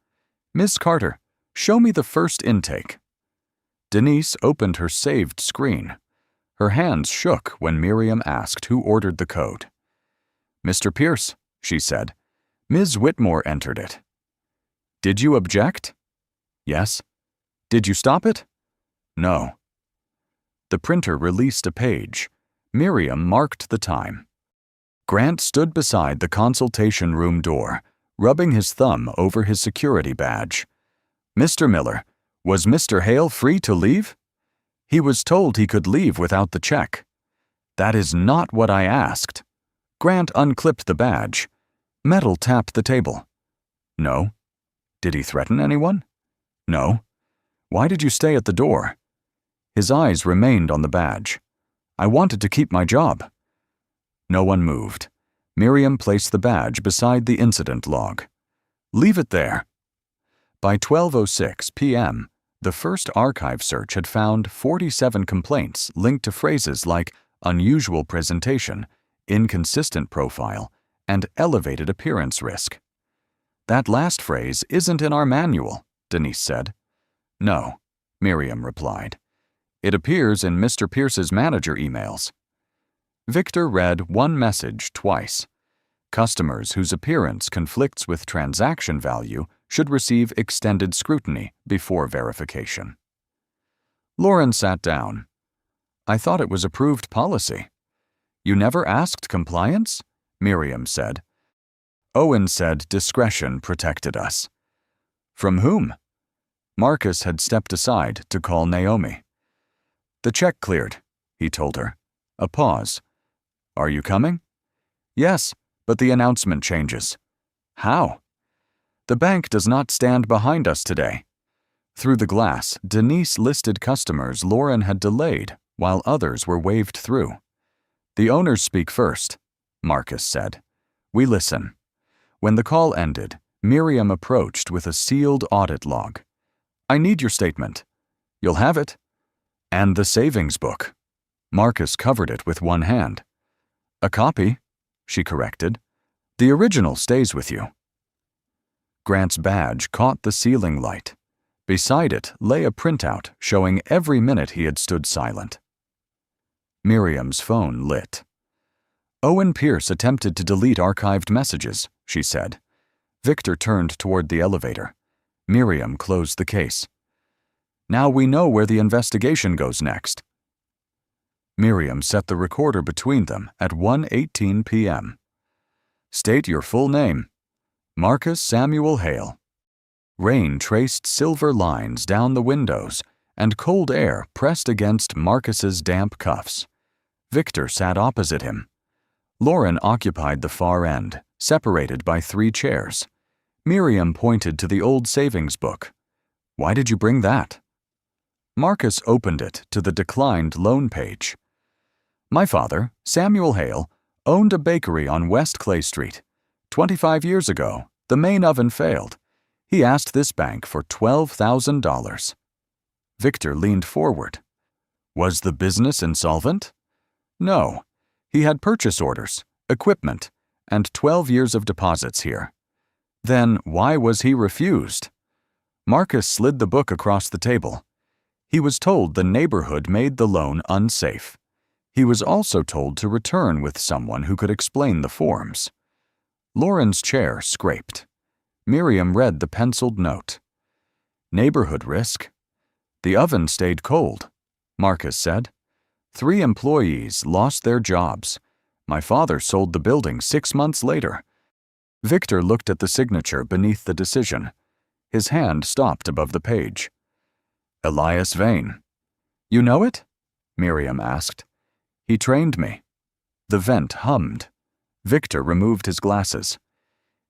Miss Carter, show me the first intake. Denise opened her saved screen. Her hands shook when Miriam asked who ordered the code. Mr. Pierce, she said. Ms. Whitmore entered it. Did you object? Yes. Did you stop it? No. The printer released a page. Miriam marked the time. Grant stood beside the consultation room door, rubbing his thumb over his security badge. Mr. Miller, was Mr. Hale free to leave? He was told he could leave without the check. That is not what I asked. Grant unclipped the badge. Metal tapped the table. No. Did he threaten anyone? No. Why did you stay at the door? His eyes remained on the badge. I wanted to keep my job. No one moved. Miriam placed the badge beside the incident log. Leave it there. By 12:06 p.m., the first archive search had found 47 complaints linked to phrases like unusual presentation, inconsistent profile, and elevated appearance risk. That last phrase isn't in our manual, Denise said. No, Miriam replied. It appears in Mr. Pierce's manager emails. Victor read one message twice. Customers whose appearance conflicts with transaction value should receive extended scrutiny before verification. Lauren sat down. I thought it was approved policy. You never asked compliance? Miriam said. Owen said discretion protected us. From whom? Marcus had stepped aside to call Naomi. The check cleared, he told her. A pause. Are you coming? Yes, but the announcement changes. How? The bank does not stand behind us today. Through the glass, Denise listed customers Lauren had delayed while others were waved through. The owners speak first, Marcus said. We listen. When the call ended, Miriam approached with a sealed audit log. I need your statement. You'll have it. And the savings book. Marcus covered it with one hand. A copy, she corrected. The original stays with you. Grant's badge caught the ceiling light. Beside it lay a printout showing every minute he had stood silent. Miriam's phone lit. Owen Pierce attempted to delete archived messages, she said. Victor turned toward the elevator. Miriam closed the case. Now we know where the investigation goes next. Miriam set the recorder between them at 1:18 p.m. State your full name. Marcus Samuel Hale. Rain traced silver lines down the windows, and cold air pressed against Marcus's damp cuffs. Victor sat opposite him. Lauren occupied the far end, separated by 3 chairs. Miriam pointed to the old savings book. Why did you bring that? Marcus opened it to the declined loan page. My father, Samuel Hale, owned a bakery on West Clay Street. 25 years ago, the main oven failed. He asked this bank for $12,000. Victor leaned forward. Was the business insolvent? No. He had purchase orders, equipment, and 12 years of deposits here. Then why was he refused? Marcus slid the book across the table. He was told the neighborhood made the loan unsafe. He was also told to return with someone who could explain the forms. Lauren's chair scraped. Miriam read the penciled note. Neighborhood risk. The oven stayed cold, Marcus said. 3 employees lost their jobs. My father sold the building 6 months later. Victor looked at the signature beneath the decision. His hand stopped above the page. Elias Vane. You know it? Miriam asked. He trained me. The vent hummed. Victor removed his glasses.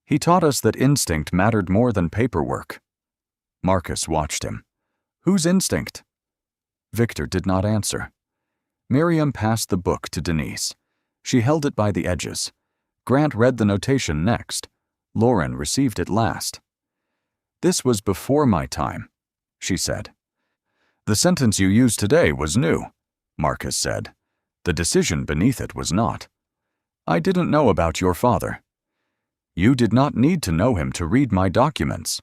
He taught us that instinct mattered more than paperwork. Marcus watched him. Whose instinct? Victor did not answer. Miriam passed the book to Denise. She held it by the edges. Grant read the notation next. Lauren received it last. This was before my time, she said. The sentence you used today was new, Marcus said. The decision beneath it was not. I didn't know about your father. You did not need to know him to read my documents.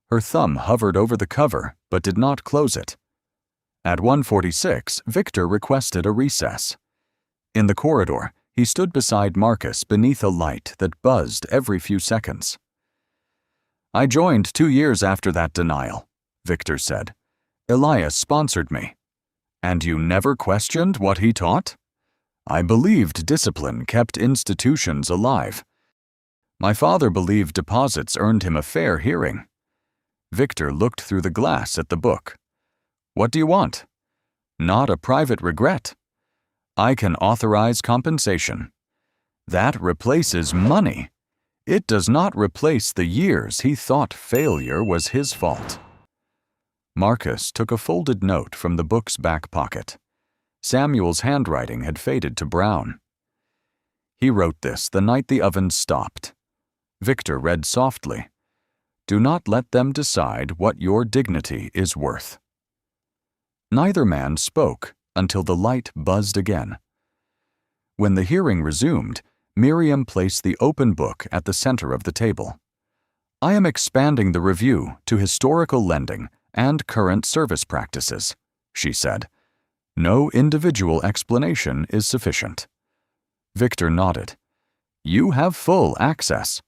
Her thumb hovered over the cover, but did not close it. At 1:46, Victor requested a recess. In the corridor, he stood beside Marcus beneath a light that buzzed every few seconds. I joined 2 years after that denial, Victor said. Elias sponsored me. And you never questioned what he taught? I believed discipline kept institutions alive. My father believed deposits earned him a fair hearing. Victor looked through the glass at the book. What do you want? not a private regret. I can authorize compensation. That replaces money. It does not replace the years he thought failure was his fault. Marcus took a folded note from the book's back pocket. Samuel's handwriting had faded to brown. He wrote this the night the oven stopped. Victor read softly, "Do not let them decide what your dignity is worth." Neither man spoke until the light buzzed again. When the hearing resumed, Miriam placed the open book at the center of the table. "I am expanding the review to historical lending and current service practices," she said. "No individual explanation is sufficient." Victor nodded. "You have full access."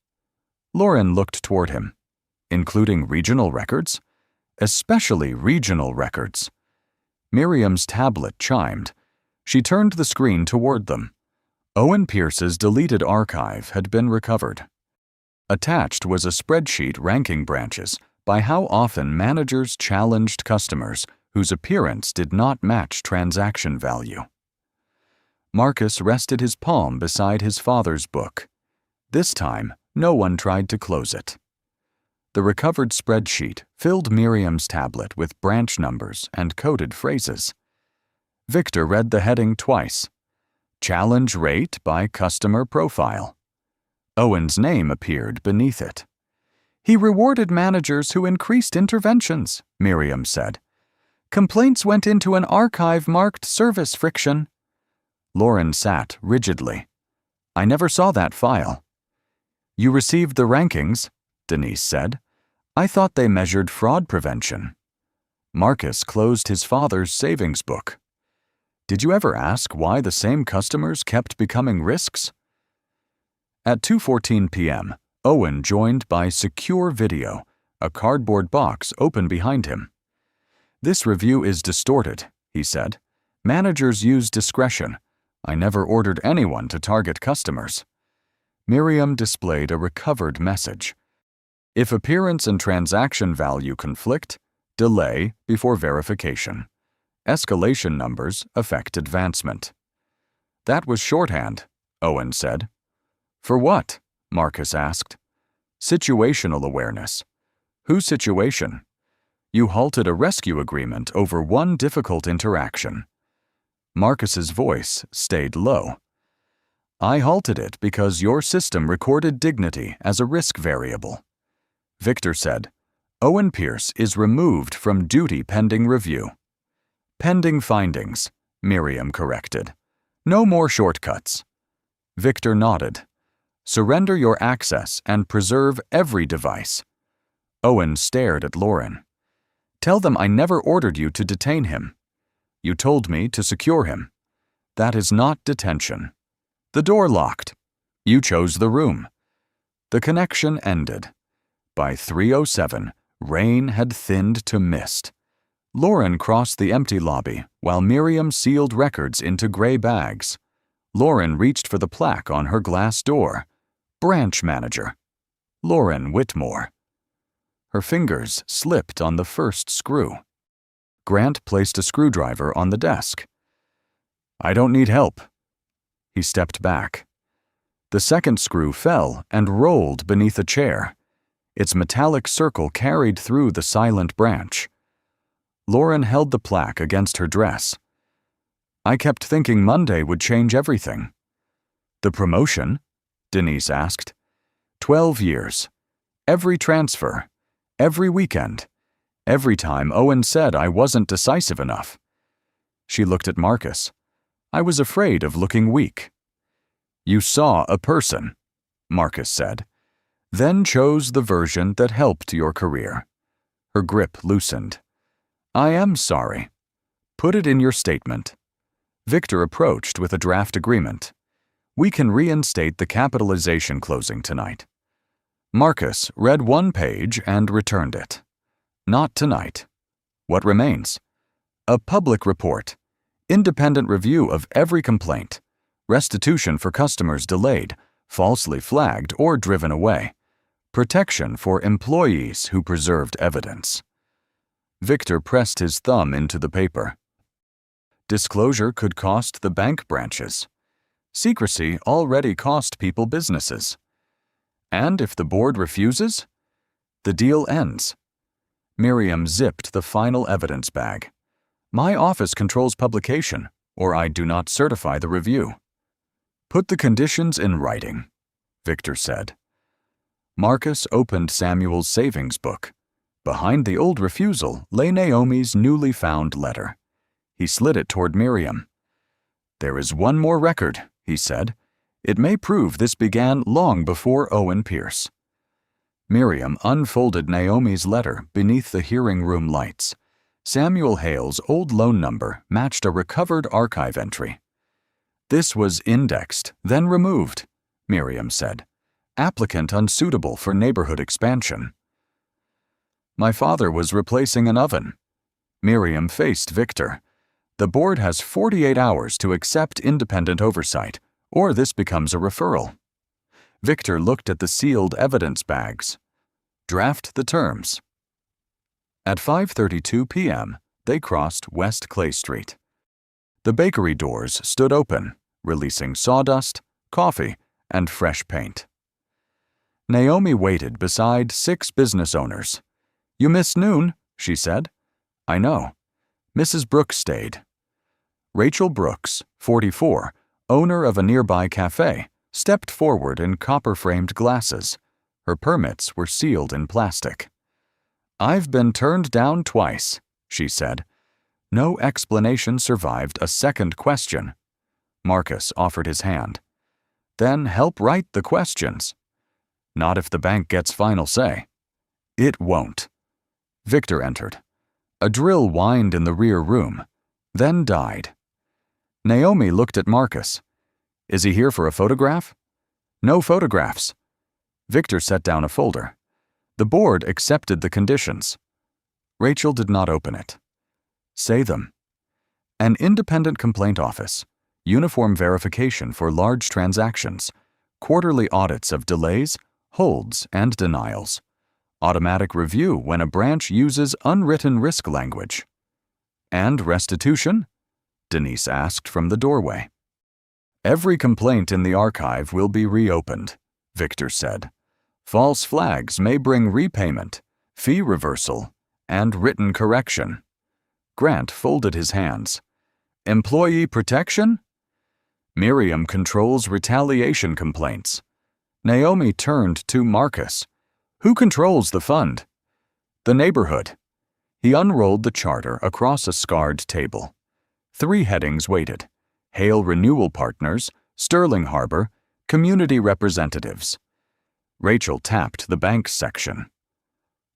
Lauren looked toward him. "Including regional records?" "Especially regional records." Miriam's tablet chimed. She turned the screen toward them. Owen Pierce's deleted archive had been recovered. Attached was a spreadsheet ranking branches by how often managers challenged customers whose appearance did not match transaction value. Marcus rested his palm beside his father's book. This time, no one tried to close it. The recovered spreadsheet filled Miriam's tablet with branch numbers and coded phrases. Victor read the heading twice. Challenge rate by customer profile. Owen's name appeared beneath it. "He rewarded managers who increased interventions," Miriam said. "Complaints went into an archive marked service friction." Lauren sat rigidly. "I never saw that file." "You received the rankings," Denise said. "I thought they measured fraud prevention." Marcus closed his father's savings book. "Did you ever ask why the same customers kept becoming risks?" At 2:14 p.m., Owen joined by secure video, a cardboard box open behind him. "This review is distorted," he said. "Managers use discretion. I never ordered anyone to target customers." Miriam displayed a recovered message. "If appearance and transaction value conflict, delay before verification. Escalation numbers affect advancement." "That was shorthand," Owen said. "For what?" Marcus asked. "Situational awareness." "Whose situation?" "You halted a rescue agreement over one difficult interaction." Marcus's voice stayed low. "I halted it because your system recorded dignity as a risk variable." Victor said, "Owen Pierce is removed from duty pending review." "Pending findings," Miriam corrected. "No more shortcuts." Victor nodded. "Surrender your access and preserve every device." Owen stared at Lauren. "Tell them I never ordered you to detain him. You told me to secure him. That is not detention. The door locked. You chose the room." The connection ended. By 3:07, rain had thinned to mist. Lauren crossed the empty lobby while Miriam sealed records into gray bags. Lauren reached for the plaque on her glass door. Branch Manager. Lauren Whitmore. Her fingers slipped on the first screw. Grant placed a screwdriver on the desk. "I don't need help." He stepped back. The second screw fell and rolled beneath a chair. Its metallic circle carried through the silent branch. Lauren held the plaque against her dress. "I kept thinking Monday would change everything." "The promotion?" Denise asked. 12 years. Every transfer. Every weekend. Every time Owen said I wasn't decisive enough. She looked at Marcus. "I was afraid of looking weak." "You saw a person," Marcus said, "then chose the version that helped your career." Her grip loosened. "I am sorry. Put it in your statement." Victor approached with a draft agreement. "We can reinstate the capitalization closing tonight." Marcus read one page and returned it. "Not tonight. What remains?" "A public report. Independent review of every complaint. Restitution for customers delayed, falsely flagged, or driven away. Protection for employees who preserved evidence." Victor pressed his thumb into the paper. Disclosure could cost the bank branches. Secrecy already cost people businesses. And if the board refuses, the deal ends. Miriam zipped the final evidence bag. My office controls publication, or I do not certify the review. Put the conditions in writing, Victor said. Marcus opened Samuel's savings book. Behind the old refusal lay Naomi's newly found letter. He slid it toward Miriam. There is one more record, he said. It may prove this began long before Owen Pierce. Miriam unfolded Naomi's letter beneath the hearing room lights. Samuel Hale's old loan number matched a recovered archive entry. This was indexed, then removed, Miriam said. Applicant unsuitable for neighborhood expansion. My father was replacing an oven. Miriam faced Victor. The board has 48 hours to accept independent oversight, or this becomes a referral. Victor looked at the sealed evidence bags. Draft the terms. At 5:32 p.m., they crossed West Clay Street. The bakery doors stood open, releasing sawdust, coffee, and fresh paint. Naomi waited beside 6 business owners. You missed noon, she said. I know. Mrs. Brooks stayed. Rachel Brooks, 44, owner of a nearby cafe, stepped forward in copper-framed glasses. Her permits were sealed in plastic. I've been turned down twice, she said. No explanation survived a second question. Marcus offered his hand. Then help write the questions. Not if the bank gets final say. It won't. Victor entered. A drill whined in the rear room, then died. Naomi looked at Marcus. Is he here for a photograph? No photographs. Victor set down a folder. The board accepted the conditions. Rachel did not open it. Say them. An independent complaint office, uniform verification for large transactions, quarterly audits of delays, holds, and denials, automatic review when a branch uses unwritten risk language. And restitution? Denise asked from the doorway. Every complaint in the archive will be reopened, Victor said. False flags may bring repayment, fee reversal, and written correction. Grant folded his hands. Employee protection? Miriam controls retaliation complaints. Naomi turned to Marcus. Who controls the fund? The neighborhood. He unrolled the charter across a scarred table. 3 headings waited. Hale Renewal Partners, Sterling Harbor, Community Representatives. Rachel tapped the banks section.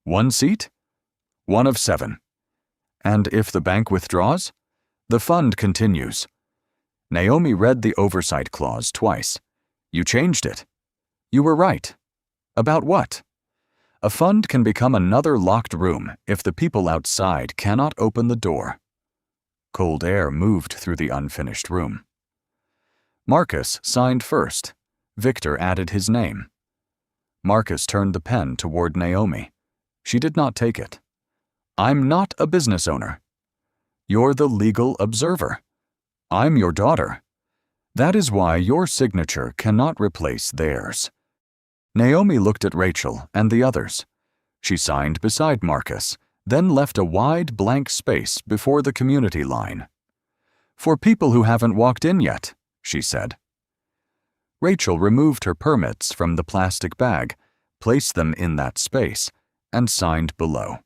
1 seat? 1 of 7. And if the bank withdraws? The fund continues. Naomi read the oversight clause twice. You changed it. You were right. About what? A fund can become another locked room if the people outside cannot open the door. Cold air moved through the unfinished room. Marcus signed first. Victor added his name. Marcus turned the pen toward Naomi. She did not take it. I'm not a business owner. You're the legal observer. I'm your daughter. That is why your signature cannot replace theirs. Naomi looked at Rachel and the others. She signed beside Marcus, then left a wide blank space before the community line. For people who haven't walked in yet, she said. Rachel removed her permits from the plastic bag, placed them in that space, and signed below.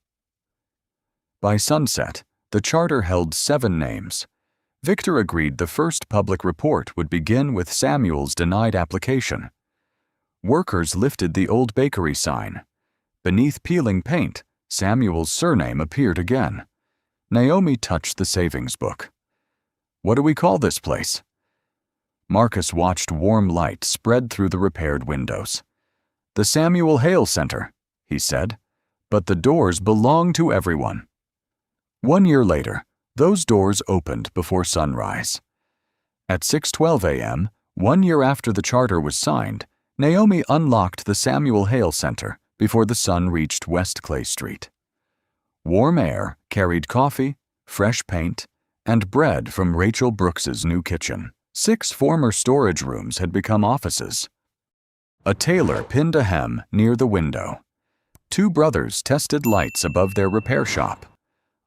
By sunset, the charter held 7 names. Victor agreed the first public report would begin with Samuel's denied application. Workers lifted the old bakery sign. Beneath peeling paint, Samuel's surname appeared again. Naomi touched the savings book. What do we call this place? Marcus watched warm light spread through the repaired windows. The Samuel Hale Center, he said, but the doors belong to everyone. 1 year later, those doors opened before sunrise. At 6:12 a.m., 1 year after the charter was signed, Naomi unlocked the Samuel Hale Center before the sun reached West Clay Street. Warm air carried coffee, fresh paint, and bread from Rachel Brooks's new kitchen. 6 former storage rooms had become offices. A tailor pinned a hem near the window. 2 brothers tested lights above their repair shop.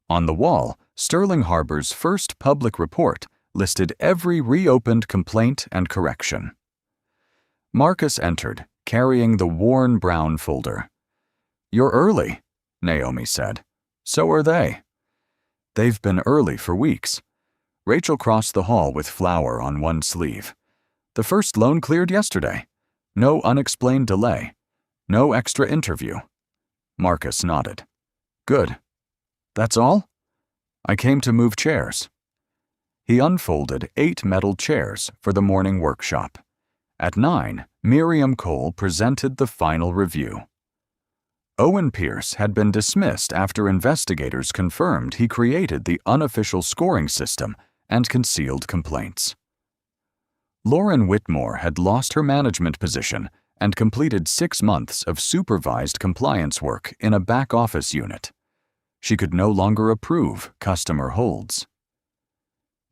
On the wall, Sterling Harbor's first public report listed every reopened complaint and correction. Marcus entered, carrying the worn brown folder. "You're early," Naomi said. "So are they." "They've been early for weeks." Rachel crossed the hall with flour on one sleeve. "The first loan cleared yesterday. No unexplained delay. No extra interview." Marcus nodded. "Good. That's all?" "I came to move chairs." He unfolded 8 metal chairs for the morning workshop. At 9, Miriam Cole presented the final review. Owen Pierce had been dismissed after investigators confirmed he created the unofficial scoring system and concealed complaints. Lauren Whitmore had lost her management position and completed 6 months of supervised compliance work in a back-office unit. She could no longer approve customer holds.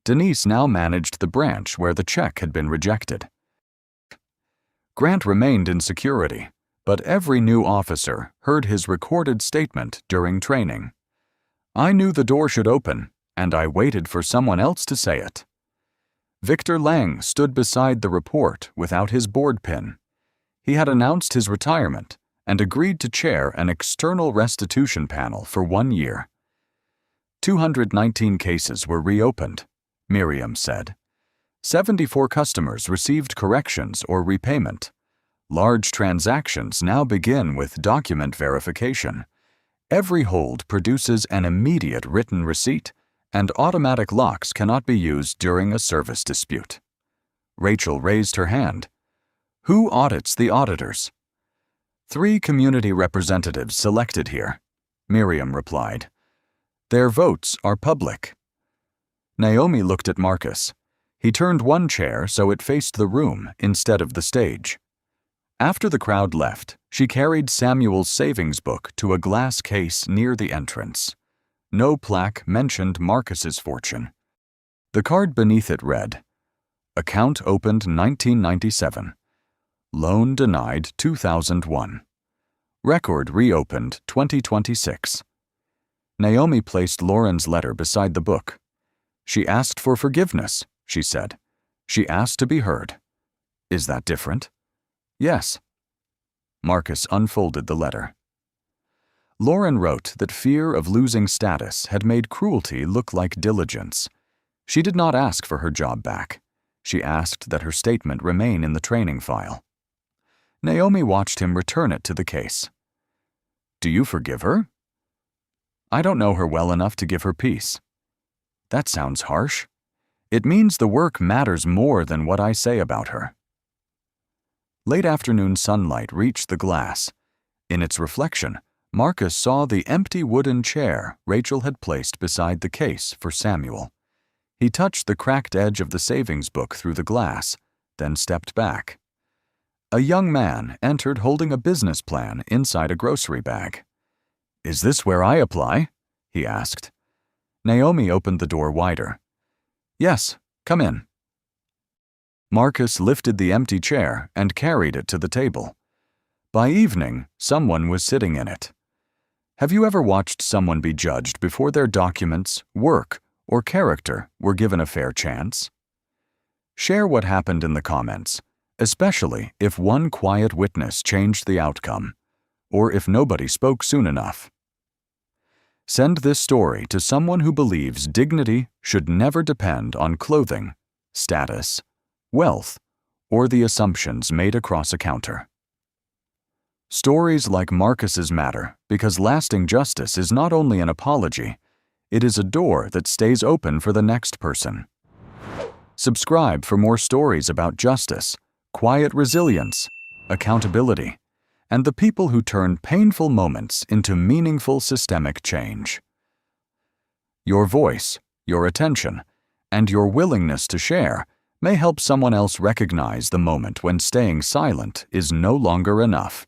Denise now managed the branch where the check had been rejected. Grant remained in security, but every new officer heard his recorded statement during training. "I knew the door should open, and I waited for someone else to say it." Victor Lang stood beside the report without his board pin. He had announced his retirement and agreed to chair an external restitution panel for 1 year. 219 cases were reopened, Miriam said. 74 customers received corrections or repayment. Large transactions now begin with document verification. Every hold produces an immediate written receipt, and automatic locks cannot be used during a service dispute. Rachel raised her hand. "Who audits the auditors?" 3 community representatives selected here, Miriam replied. "Their votes are public." Naomi looked at Marcus. He turned one chair so it faced the room instead of the stage. After the crowd left, she carried Samuel's savings book to a glass case near the entrance. No plaque mentioned Marcus's fortune. The card beneath it read, "Account opened 1997. Loan denied 2001. Record reopened 2026. Naomi placed Lauren's letter beside the book. "She asked for forgiveness," she said. "She asked to be heard." "Is that different?" "Yes." Marcus unfolded the letter. Lauren wrote that fear of losing status had made cruelty look like diligence. She did not ask for her job back. She asked that her statement remain in the training file. Naomi watched him return it to the case. "Do you forgive her?" "I don't know her well enough to give her peace." "That sounds harsh. It means the work matters more than what I say about her." Late afternoon sunlight reached the glass. In its reflection, Marcus saw the empty wooden chair Rachel had placed beside the case for Samuel. He touched the cracked edge of the savings book through the glass, then stepped back. A young man entered holding a business plan inside a grocery bag. "Is this where I apply?" he asked. Naomi opened the door wider. "Yes, come in." Marcus lifted the empty chair and carried it to the table. By evening, someone was sitting in it. Have you ever watched someone be judged before their documents, work, or character were given a fair chance? Share what happened in the comments, especially if one quiet witness changed the outcome, or if nobody spoke soon enough. Send this story to someone who believes dignity should never depend on clothing, status, wealth, or the assumptions made across a counter. Stories like Marcus's matter because lasting justice is not only an apology, it is a door that stays open for the next person. Subscribe for more stories about justice, quiet resilience, accountability, and the people who turn painful moments into meaningful systemic change. Your voice, your attention, and your willingness to share may help someone else recognize the moment when staying silent is no longer enough.